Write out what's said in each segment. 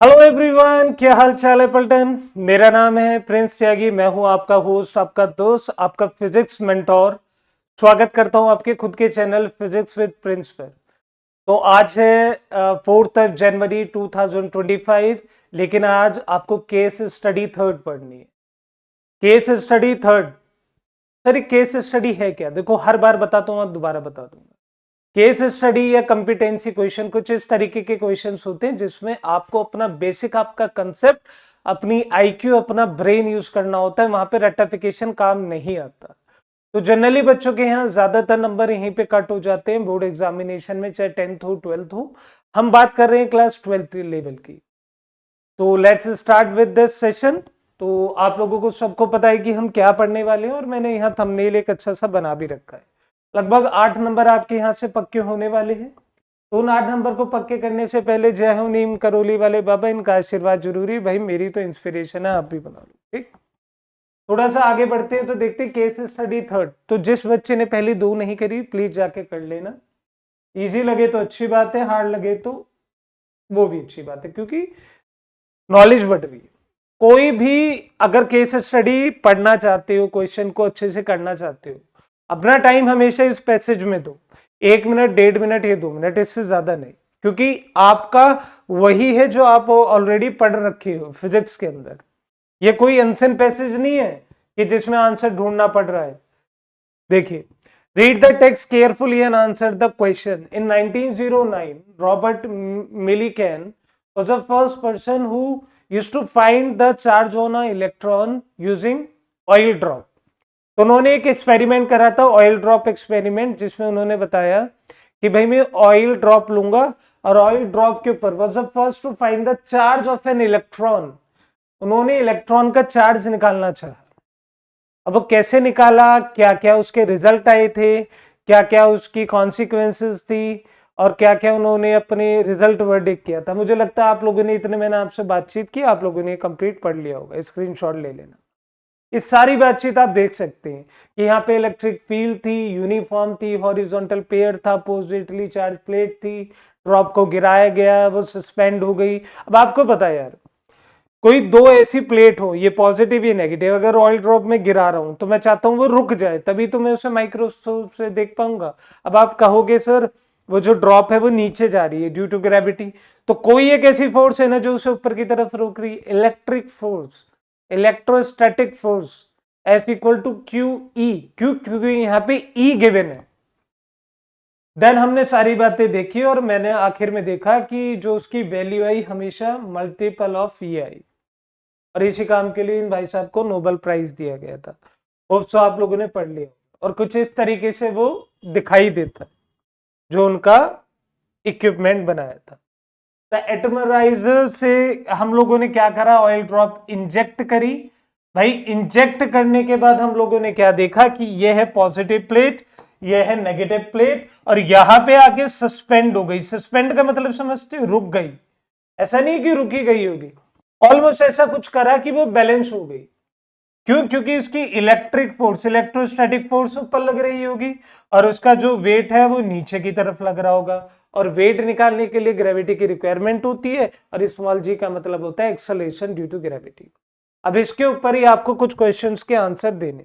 Hello everyone, क्या हाल चाल है पलटन। मेरा नाम है प्रिंस त्यागी। मैं हूं आपका होस्ट, आपका दोस्त, आपका फिजिक्स मेंटोर। स्वागत करता हूं आपके खुद के चैनल फिजिक्स विद प्रिंस पर। तो आज है 4 जनवरी 2025। लेकिन आज आपको केस स्टडी थर्ड पढ़नी है। Case study third. सर ये केस स्टडी है क्या? देखो, हर बार बताता हूँ और दोबारा बता दूंगा। केस स्टडी या कंपिटेंसी क्वेश्चन कुछ इस तरीके के क्वेश्चंस होते हैं जिसमें आपको अपना बेसिक, आपका कंसेप्ट, अपनी आईक्यू, अपना ब्रेन यूज करना होता है। वहां पे रेक्टिफिकेशन काम नहीं आता। तो जनरली बच्चों के यहाँ ज्यादातर नंबर यहीं पे कट हो जाते हैं बोर्ड एग्जामिनेशन में, चाहे 10th हो 12th हो। हम बात कर रहे हैं क्लास 12th लेवल की। तो let's start with this session. तो आप लोगों को सबको पता है कि हम क्या पढ़ने वाले हैं, और मैंने यहाँ थंबनेल एक अच्छा सा बना भी रखा है। लगभग 8 नंबर आपके यहाँ से पक्के होने वाले हैं। तो उन 8 नंबर को पक्के करने से पहले जय हो नीम करोली वाले बाबा, इनका आशीर्वाद जरूरी है भाई। मेरी तो इंस्पिरेशन है, आप भी बना लो। ठीक, थोड़ा सा आगे बढ़ते हैं तो देखते हैं केस स्टडी थर्ड। तो जिस बच्चे ने पहली 2 नहीं करी, प्लीज जाके कर लेना। इजी लगे तो अच्छी बात है, हार्ड लगे तो वो भी अच्छी बात है, क्योंकि नॉलेज बढ़ रही है। कोई भी अगर केस स्टडी पढ़ना चाहते हो, क्वेश्चन को अच्छे से करना चाहते हो, अपना टाइम हमेशा इस पैसेज में दो। 1 मिनट, 1.5 मिनट या 2 मिनट, इससे ज्यादा नहीं। क्योंकि आपका वही है जो आप ऑलरेडी पढ़ रखे हो फिजिक्स के अंदर। ये कोई अनसेन पैसेज नहीं है कि जिसमें आंसर ढूंढना पड़ रहा है। देखिए, read the text carefully and answer the question. In 1909, Robert Millikan was the first person who used to find the charge on an electron using oil drop. तो उन्होंने एक एक्सपेरिमेंट करा था, ऑयल ड्रॉप एक्सपेरिमेंट, जिसमें उन्होंने बताया कि भाई मैं ऑयल ड्रॉप लूंगा और ऑयल ड्रॉप के ऊपर was the first to find the charge of an electron. उन्होंने इलेक्ट्रॉन का चार्ज निकालना चाहा। अब वो कैसे निकाला, क्या क्या उसके रिजल्ट आए थे, क्या क्या उसकी कॉन्सिक्वेंसेस थी, और क्या क्या उन्होंने अपने रिजल्ट वर्डिक्ट किया था। मुझे लगता है आप लोगों ने, इतने मैंने आपसे बातचीत की, आप लोगों ने कंप्लीट पढ़ लिया होगा। स्क्रीनशॉट ले लेना। इस सारी बातचीत आप देख सकते हैं कि यहाँ पे इलेक्ट्रिक फील्ड थी, यूनिफॉर्म थी, हॉरिजॉन्टल पेयर था, पॉजिटिवली चार्ज प्लेट थी, ड्रॉप को गिराया गया, वो सस्पेंड हो गई। अब आपको पता है यार, कोई 2 ऐसी प्लेट हो, ये पॉजिटिव ये नेगेटिव, अगर ऑयल ड्रॉप में गिरा रहा हूं तो मैं चाहता हूं वो रुक जाए, तभी तो मैं उसे माइक्रोस्कोप से देख पाऊंगा। अब आप कहोगे सर वो जो ड्रॉप है वो नीचे जा रही है ड्यू टू ग्रेविटी। तो कोई एक ऐसी फोर्स है ना जो उसे ऊपर की तरफ रोक रही है, electric force, electrostatic force, F equal to q e. क्यों? क्योंकि यहाँ पे E गिवन है। देन हमने सारी बातें देखी और मैंने आखिर में देखा कि जो उसकी वैल्यू आई हमेशा मल्टीपल ऑफ E आई, और इसी काम के लिए इन भाई साहब को नोबेल प्राइज दिया गया था। होप्स आप लोगों ने पढ़ लिया, और कुछ इस तरीके से वो दिखाई देता जो उनका इक्विपमेंट बनाया था। तो एटमराइजर से हम लोगों ने क्या करा, ऑयल ड्रॉप इंजेक्ट करी। भाई इंजेक्ट करने के बाद हम लोगों ने क्या देखा कि यह है पॉजिटिव प्लेट, यह है नेगेटिव प्लेट, और यहां पे आके सस्पेंड हो गई। सस्पेंड का मतलब समझते हो, रुक गई। ऐसा नहीं कि रुकी गई होगी, ऑलमोस्ट ऐसा कुछ करा कि वो बैलेंस हो गई। क्यों? क्योंकि उसकी इलेक्ट्रिक फोर्स, इलेक्ट्रोस्टैटिक फोर्स ऊपर लग रही होगी, और उसका जो वेट है वो नीचे की तरफ लग रहा होगा। और वेट निकालने के लिए ग्रेविटी की रिक्वायरमेंट होती है, और स्मॉल जी का मतलब होता है एक्सेलरेशन ड्यू टू ग्रेविटी। अब इसके ऊपर ही आपको कुछ क्वेश्चंस के आंसर देने।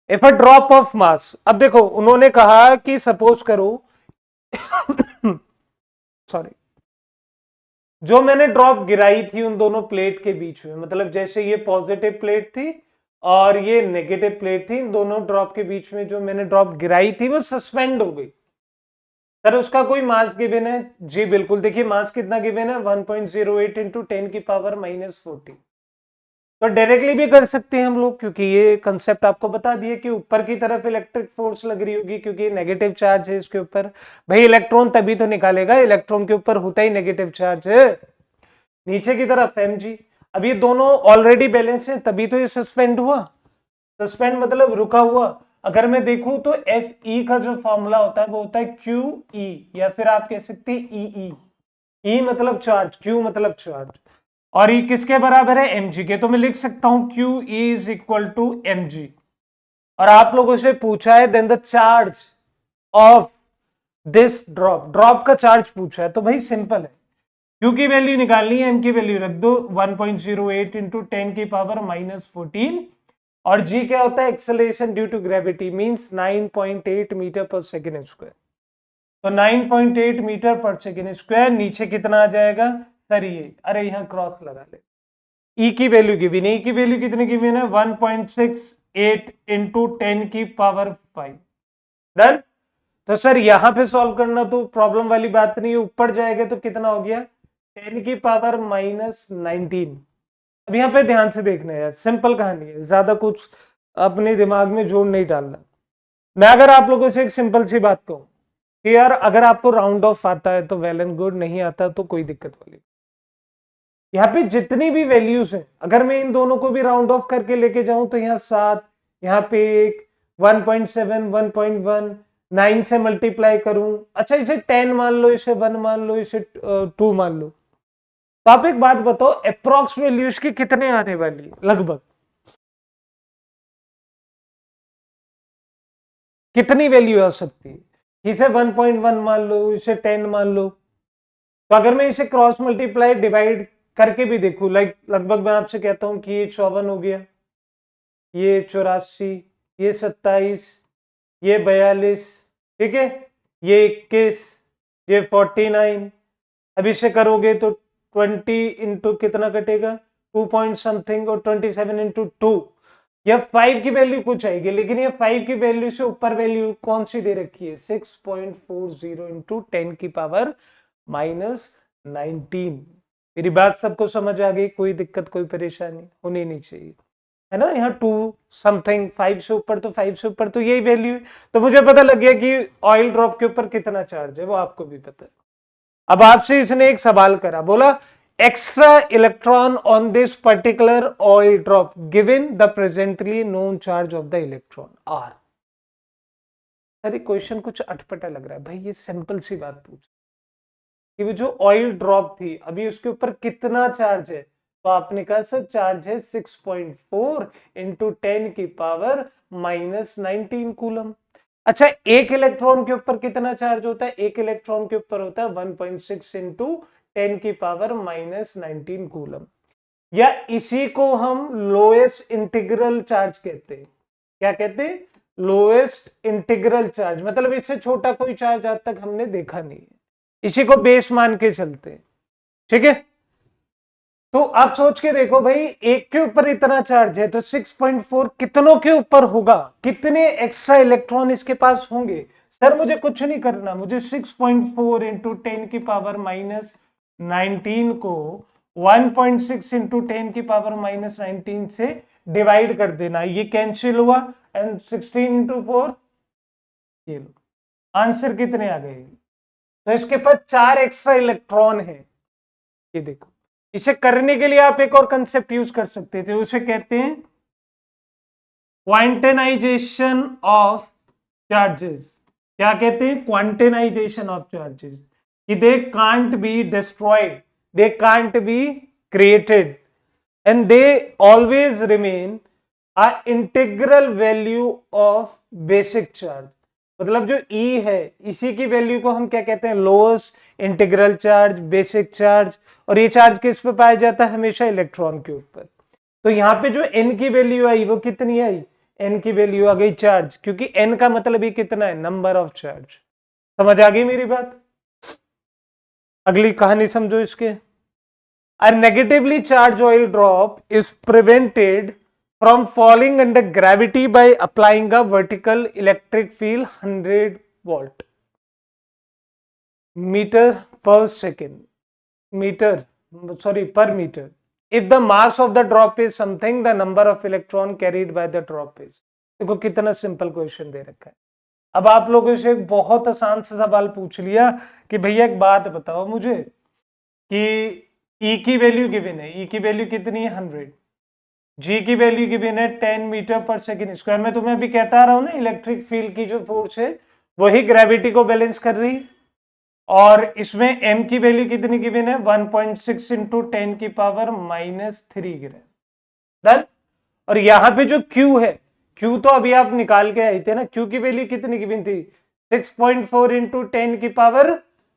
If a drop of mass, अब देखो उन्होंने कहा कि सपोज करो सॉरी, जो मैंने ड्रॉप गिराई थी उन दोनों प्लेट के बीच में, मतलब जैसे ये पॉजिटिव प्लेट थी और ये नेगेटिव प्लेट थी, इन दोनों ड्रॉप के बीच में जो मैंने ड्रॉप गिराई थी वो सस्पेंड हो गई। सर उसका कोई मास गिवन है? जी बिल्कुल, देखिए मास कितना गिवन है, 1.08 इंटू 10⁻⁻40। तो डायरेक्टली भी कर सकते हैं हम लोग, क्योंकि ये कंसेप्ट आपको बता दिए कि ऊपर की तरफ इलेक्ट्रिक फोर्स लग रही होगी क्योंकि नेगेटिव चार्ज है इसके ऊपर। भाई इलेक्ट्रॉन तभी तो निकालेगा, इलेक्ट्रॉन के ऊपर होता ही नेगेटिव चार्ज है। नीचे की तरफ mg। अब ये दोनों ऑलरेडी बैलेंस है, तभी तो ये सस्पेंड हुआ। सस्पेंड मतलब रुका हुआ। अगर मैं देखूं तो Fe का जो फॉर्मूला होता है वो होता है QE, या फिर आप कह सकते हैं EE। E मतलब चार्ज, Q मतलब चार्ज, और ये किसके बराबर है? mg के। तो मैं लिख सकता हूं QE is equal to mg। और आप लोगों से पूछा है then the charge of this drop, drop का चार्ज पूछा है, तो भाई सिंपल है। Q की वैल्यू निकालनी है, M की वैल्यू रख दो 1.08 इंटू 10 की पावर -14, और G क्या होता है, acceleration due to gravity, means 9.8 metre per second square. तो 9.8 मीटर पर सेकेंड स्क्वायर, नीचे कितना आ जाएगा सर ये, अरे यहाँ क्रॉस लगा ले। E की वैल्यू गिवन है, E की वैल्यू कितनी गिवन है 1.68 इंटू 10 की पावर 5। डन। तो सर यहां पे सॉल्व करना तो प्रॉब्लम वाली बात नहीं है, ऊपर जाएगा तो कितना हो गया 10 की पावर -19। अब यहाँ पे ध्यान से देखना है यार, सिंपल कहानी है, ज्यादा कुछ अपने दिमाग में जोड़ नहीं डालना। मैं अगर आप लोगों से एक सिंपल सी बात कहूं कि यार अगर आपको राउंड ऑफ आता है तो वेल एंड गुड, नहीं आता तो कोई दिक्कत वाली। यहाँ पे जितनी भी वैल्यूज है, अगर मैं इन दोनों को भी राउंड ऑफ करके लेके जाऊं तो यहाँ 7, यहाँ पे 1, 1.7, 1.1, 9 से मल्टीप्लाई करूं, अच्छा इसे 10 मान लो, इसे 1 मान लो, इसे 2 मान लो, तो आप एक बात बताओ अप्रोक्स वैल्यू इसकी कितने आने वाली है, लगभग कितनी वैल्यू आ सकती है? इसे 1.1 मान लो, इसे 10 मान लो, तो अगर मैं इसे क्रॉस मल्टीप्लाई डिवाइड करके भी देखूं, लाइक लगभग मैं आपसे कहता हूं कि ये 54 हो गया, ये 84, ये 27, ये 42, ठीक है, ये 21, ये 49। अब इसे करोगे तो 20 इंटू कितना कटेगा 2 पॉइंट समथिंग, और 27 इंटू 2, यह 5 की वैल्यू कुछ आएगी, लेकिन ये 5 की वैल्यू से ऊपर वैल्यू कौन सी दे रखी है 6.40 इंटू 10 की पावर -19। मेरी बात सबको समझ आ गई? कोई दिक्कत कोई परेशानी होनी नहीं चाहिए, है ना। यहाँ 2 समथिंग, 5 से ऊपर तो 5 से ऊपर तो यही वैल्यू है। तो मुझे पता लग गया कि ऑयल ड्रॉप के ऊपर कितना चार्ज है, वो आपको भी पता है। अब आपसे इसने एक सवाल करा, बोला extra electron on this particular oil drop given the presently known charge of the electron are. अरे क्वेश्चन कुछ अटपटा लग रहा है भाई, ये सिंपल सी बात पूछ कि वो जो ऑयल ड्रॉप थी अभी उसके ऊपर कितना चार्ज है, तो आपने कहा सर चार्ज है 6.4 इंटू 10 की पावर -19 कूलम। अच्छा एक इलेक्ट्रॉन के ऊपर कितना चार्ज होता है, एक इलेक्ट्रॉन के ऊपर होता है 1.6 इंटू 10 की पावर -19 कूलम, या इसी को हम लोएस्ट इंटीग्रल चार्ज कहते हैं। क्या कहते हैं? लोएस्ट इंटीग्रल चार्ज, मतलब इससे छोटा कोई चार्ज आज तक हमने देखा नहीं है, इसी को बेस मान के चलते हैं, ठीक है। तो आप सोच के देखो भाई, एक के ऊपर इतना चार्ज है तो 6.4 कितनों के ऊपर होगा, कितने एक्स्ट्रा इलेक्ट्रॉन इसके पास होंगे। सर मुझे कुछ नहीं करना, मुझे 6.4 इंटू 10 की पावर -19 को 1.6 इंटू 10 की पावर -19 से डिवाइड कर देना, ये कैंसिल हुआ, एंड 16 इंटू 4, ये लो आंसर कितने आ गए। तो इसके पास 4 एक्स्ट्रा इलेक्ट्रॉन है, ये देखो। इसे करने के लिए आप एक और कंसेप्ट यूज कर सकते थे, उसे कहते हैं क्वांटेनाइजेशन ऑफ चार्जेस। क्या कहते हैं? क्वांटेनाइजेशन ऑफ चार्जेस, कि they can't be destroyed, they can't be created, and they always remain a integral value of basic charge. मतलब जो E है इसी की वैल्यू को हम क्या कहते हैं, lowest integral charge, basic charge, और ये चार्ज किस पे पाया जाता है, हमेशा इलेक्ट्रॉन के ऊपर। तो यहाँ पे जो N की वैल्यू आई वो कितनी आई, N की वैल्यू आ गई चार्ज, क्योंकि N का मतलब ही कितना है, नंबर ऑफ चार्ज। समझ आ गई मेरी बात? अगली कहानी समझो इसके। A negatively charged oil drop is prevented from falling under gravity by applying a vertical electric field 100 volt per meter. If the mass of the drop is something, the number of electron carried by the drop is। देखो कितना simple question दे रखा है। अब आप लोगों से एक बहुत आसान सा सवाल पूछ लिया कि भैया एक बात बताओ मुझे कि E की वैल्यू गिवन है, E की वैल्यू कितनी है 100, G की वैल्यू गिवन है 10 मीटर पर सेकेंड स्क्वायर। मैं तुम्हें अभी कहता रहा हूं ना, इलेक्ट्रिक फील्ड की जो फोर्स है वही ग्रेविटी को बैलेंस कर रही है, और इसमें M की वैल्यू कितनी गिवन है 1.6 इंटू 10 की पावर -3 गिवन। डन। और यहां पे जो Q है, Q तो अभी आप निकाल के आए थे ना, Q की वैल्यू कितनी गिवन थी 6.4 इंटू 10 की पावर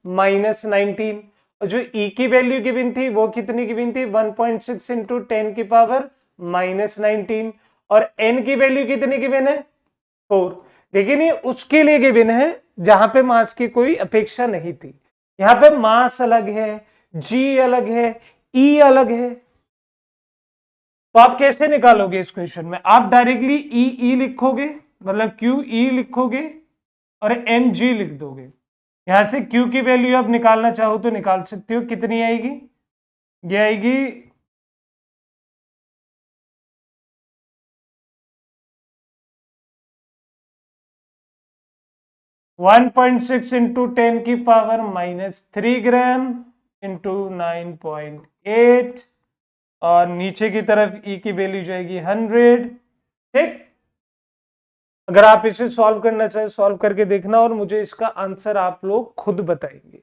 -19, और जो ई की वैल्यू गिवन थी वो कितनी गिवन थी, 1.6 इंटू 10 की पावर -19, और एन की वैल्यू कितनी गिवन है, 4। लेकिन ये उसके लिए गिवन है जहां पे मास की कोई अपेक्षा नहीं थी। यहां पे मास अलग है, जी अलग है, ई अलग है, तो आप कैसे निकालोगे इस क्वेश्चन में, आप डायरेक्टली ई लिखोगे, मतलब क्यू ई लिखोगे और एम जी लिख दोगे। यहां से क्यू की वैल्यू आप निकालना चाहो तो निकाल सकते हो, कितनी आएगी, ये आएगी 1.6 इंटू 10 की पावर -3 ग्राम इंटू 9.8, और नीचे की तरफ ई की वैल्यू जाएगी 100। ठीक, अगर आप इसे सॉल्व करना चाहे सॉल्व करके देखना, और मुझे इसका आंसर आप लोग खुद बताएंगे।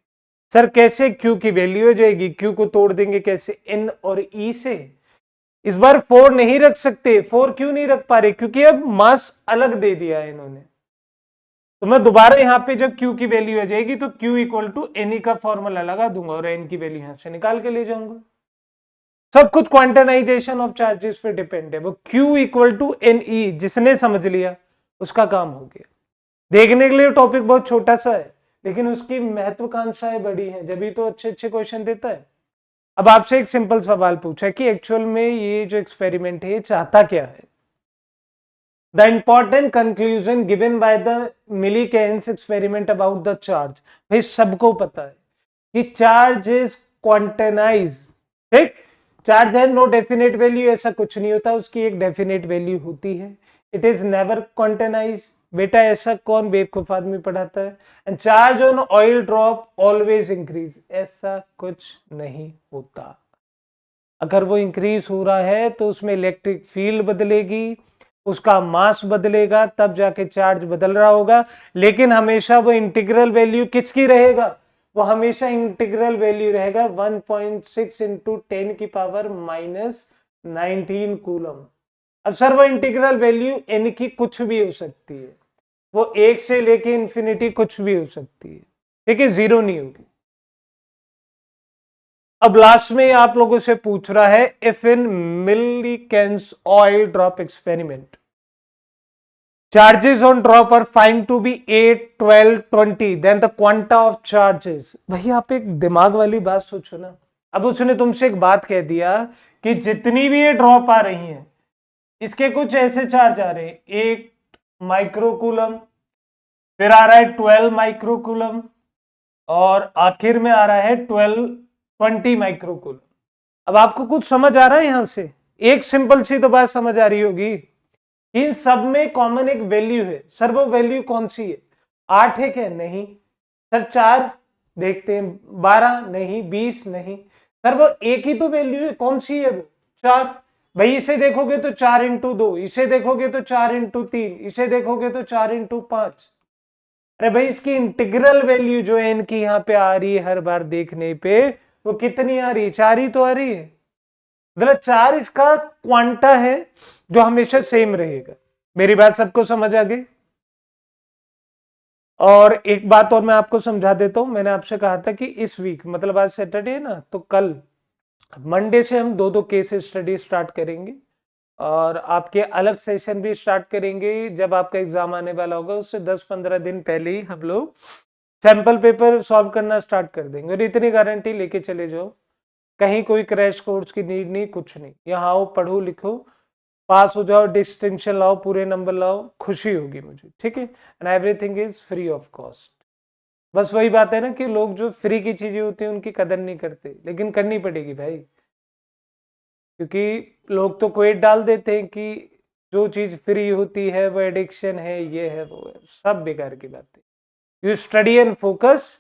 सर कैसे क्यू की वैल्यू हो जाएगी, क्यू को तोड़ देंगे कैसे, एन और ई से। इस बार 4 नहीं रख सकते, 4 क्यों नहीं रख पा रहे, क्योंकि अब मास अलग दे दिया है इन्होंने। तो मैं दोबारा यहां पे जब क्यू की वैल्यू आ जाएगी तो q equal to n e का फॉर्मूला लगा दूंगा और एन की वैल्यू यहां से निकाल के ले जाऊंगा। सब कुछ क्वांटाइजेशन ऑफ चार्जेस पे डिपेंड है। वो q equal to n e जिसने समझ लिया उसका काम हो गया। देखने के लिए टॉपिक बहुत छोटा सा है, लेकिन उसकी महत्वाकांक्षाएं बड़ी हैं, जब भी तो अच्छे अच्छे क्वेश्चन देता है। अब आपसे एक सिंपल सवाल पूछा कि एक्चुअल में ये जो एक्सपेरिमेंट है ये चाहता क्या है। The important conclusion given by the Millikan's experiment about the charge, भाई सबको पता है कि चार्ज इज क्वांटाइज। ठीक, चार्ज है नो डेफिनेट वैल्यू, ऐसा कुछ नहीं होता, उसकी एक डेफिनेट वैल्यू होती है। इट इज नेवर क्वांटाइज, बेटा ऐसा कौन बेवकूफ आदमी पढ़ाता है। And charge on oil drop always increase, ऐसा कुछ नहीं होता। अगर वो इंक्रीज हो रहा है तो उसमें इलेक्ट्रिक फील्ड बदलेगी, उसका मास बदलेगा, तब जाके चार्ज बदल रहा होगा। लेकिन हमेशा वो इंटीग्रल वैल्यू किसकी रहेगा, वो हमेशा इंटीग्रल वैल्यू रहेगा 1.6 इंटू 10 की पावर -19 कूलम। अब सर वो इंटीग्रल वैल्यू एन की कुछ भी हो सकती है, वो 1 से लेके इंफिनिटी कुछ भी हो सकती है, ठीक है, जीरो नहीं होगी। अब लास्ट में आप लोगों से पूछ रहा है, if in Millikan's oil drop experiment charges on drop are found to be 8, 12, 20, then the quanta of charges। भाई आप एक दिमाग वाली बात सोचो ना। अब उसने तुमसे एक बात कह दिया कि जितनी भी ये ड्रॉप आ रही हैं इसके कुछ ऐसे चार्ज आ रहे हैं, 1 माइक्रोकूलम, फिर आ रहा है 12 माइक्रोकूलम, और आखिर में आ रहा है 20 माइक्रोकूलम। अब आपको कुछ समझ आ रहा है यहां से, एक सिंपल सी तो बात समझ आ रही होगी, इन सब में कॉमन एक वैल्यू है। सर वो वैल्यू कौन सी है, 8 है क्या, नहीं। सर 4 देखते हैं, 12 नहीं, 20 नहीं। सर वो एक ही तो वैल्यू है, कौन सी है वो, 4। भाई इसे देखोगे तो 4 इंटू 2, इसे देखोगे तो 4 इंटू 3, इसे देखोगे तो 4 इंटू 5। अरे भाई इसकी इंटीग्रल वैल्यू जो है इनकी यहाँ पे आ रही है हर बार देखने पे, वो कितनी आ रही है, 4 ही तो आ रही है। मतलब 4 इसका क्वांटा है जो हमेशा सेम रहेगा। मेरी बात सबको समझ आ गई। और एक बात और मैं आपको समझा देता हूं, मैंने आपसे कहा था कि इस वीक, मतलब आज सैटरडे है ना, तो कल मंडे से हम दो केस स्टडी स्टार्ट करेंगे, और आपके अलग सेशन भी स्टार्ट करेंगे। जब आपका एग्जाम आने वाला होगा उससे 10-15 दिन पहले ही हम लोग सैंपल पेपर सॉल्व करना स्टार्ट कर देंगे। और इतनी गारंटी लेके चले जाओ, कहीं कोई क्रैश कोर्स की नीड नहीं, कुछ नहीं। यहाँ आओ, पढ़ो, लिखो, पास हो जाओ, डिस्टिंक्शन लाओ, पूरे नंबर लाओ, खुशी होगी मुझे, ठीक है। And everything is free of cost. बस वही बात है ना कि लोग जो फ्री की चीजें होती हैं उनकी कदर नहीं करते, लेकिन करनी पड़ेगी भाई, क्योंकि लोग तो क्वेट डाल देते हैं कि जो चीज फ्री होती है वो एडिक्शन है, ये है वो है, सब बेकार की बात है। You study and focus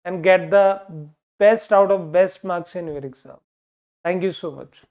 and get the best out of best marks in your exam. Thank you so much.